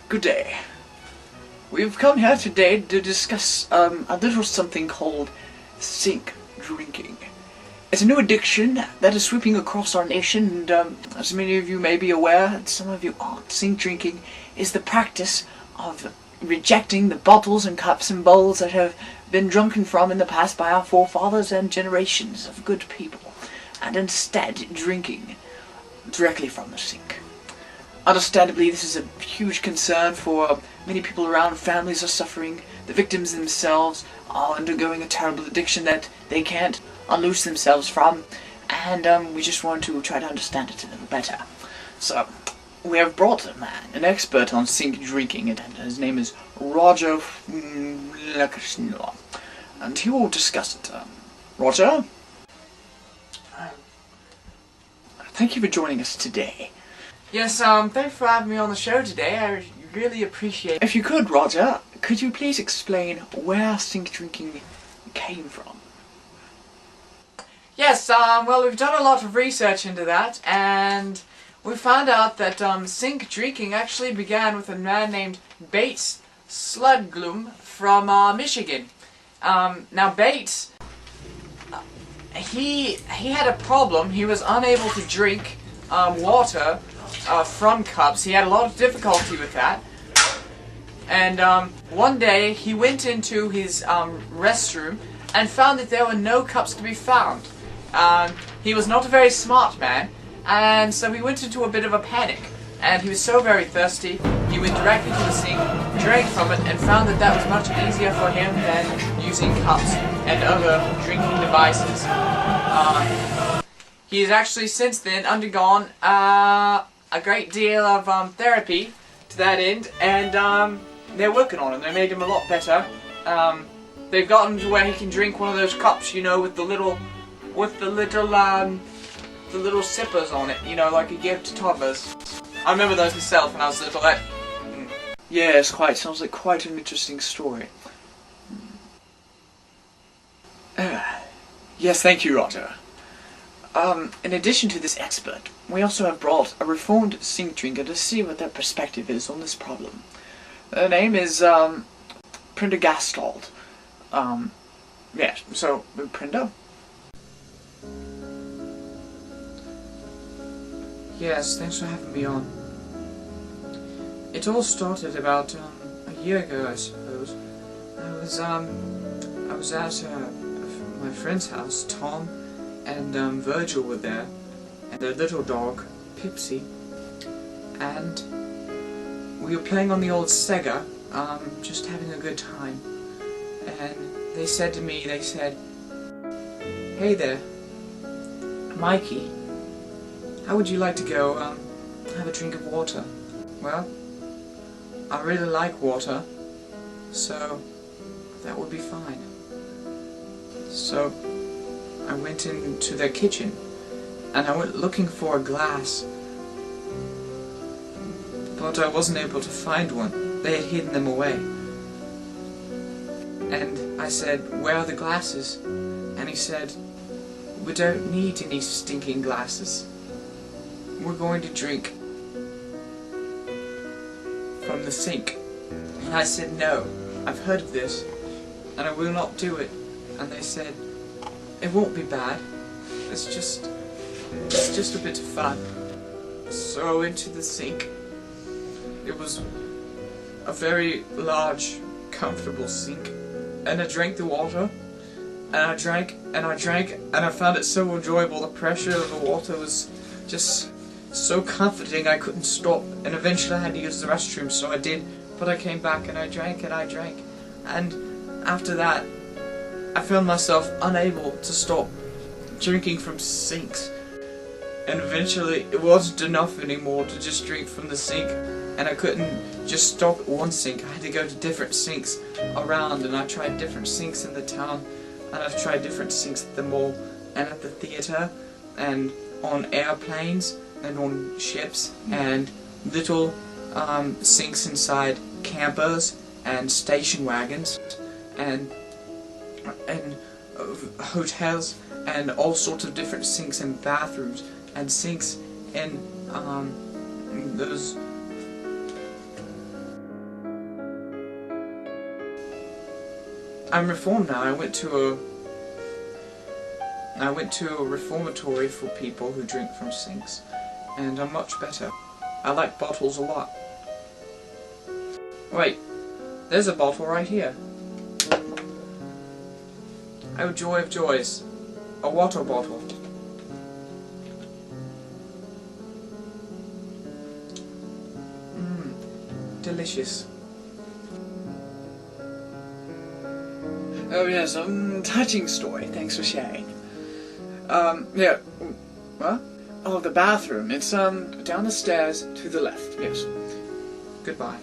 Good day. We've come here today to discuss a little something called sink drinking. It's a new addiction that is sweeping across our nation, and as many of you may be aware, and some of you aren't, sink drinking is the practice of rejecting the bottles and cups and bowls that have been drunken from in the past by our forefathers and generations of good people, and instead drinking directly from the sink. Understandably, this is a huge concern for many people around. Families are suffering. The victims themselves are undergoing a terrible addiction that they can't unloose themselves from, and we just want to try to understand it a little better. So, we have brought a man, an expert on sink drinking, and his name is Roger, and he will discuss it. Roger? Thank you for joining us today. Yes, thanks for having me on the show today. I really appreciate it. If you could, Roger, could you please explain where sink drinking came from? Yes, well, we've done a lot of research into that, and we found out that sink drinking actually began with a man named Bates Sludglum from Michigan. Now Bates, he had a problem. He was unable to drink water from cups. He had a lot of difficulty with that. And one day he went into his restroom and found that there were no cups to be found. He was not a very smart man, and so he went into a bit of a panic. And he was so very thirsty, he went directly to the sink, drank from it, and found that that was much easier for him than using cups and other drinking devices. He has actually since then undergone a great deal of therapy to that end, and they're working on him. They made him a lot better. They've gotten to where he can drink one of those cups, you know, with the little sippers on it, you know, like you give to toddlers. I remember those myself when I was little. Yes, quite. Sounds like quite an interesting story. Yes, thank you, Roger. In addition to this expert, we also have brought a reformed sink drinker to see what their perspective is on this problem. Their name is, Prendergastald. Yes, so, Prender? Yes, thanks for having me on. It all started about a year ago, I suppose. I was at my friend's house. Tom and Virgil were there, and their little dog, Pipsy, and we were playing on the old Sega, just having a good time, and they said to me, "Hey there, Mikey, how would you like to go have a drink of water?" Well, I really like water, so that would be fine. So I went into their kitchen, and I went looking for a glass, but I wasn't able to find one. They had hidden them away. And I said, "Where are the glasses?" And he said, "We don't need any stinking glasses. We're going to drink from the sink." And I said, "No, I've heard of this, and I will not do it." And they said, "It won't be bad. It's just a bit of fun." So I went to the sink. It was a very large, comfortable sink, and I drank the water, and I drank, and I drank, and I found it so enjoyable. The pressure of the water was just so comforting, I couldn't stop, and eventually I had to use the restroom, so I did, but I came back and I drank and I drank, and after that I found myself unable to stop drinking from sinks, and eventually it wasn't enough anymore to just drink from the sink, and I couldn't just stop at one sink. I had to go to different sinks around, and I tried different sinks in the town, and I've tried different sinks at the mall and at the theatre and on airplanes and on ships, and little sinks inside campers and station wagons and hotels, and all sorts of different sinks in bathrooms, and sinks in those I'm reformed now. I went to a reformatory for people who drink from sinks, and I'm much better. I like bottles a lot. Wait, there's a bottle right here. Oh, joy of joys. A water bottle. Delicious. Oh yes, touching story. Thanks for sharing. Yeah. What? Oh, the bathroom. It's down the stairs to the left. Yes. Goodbye.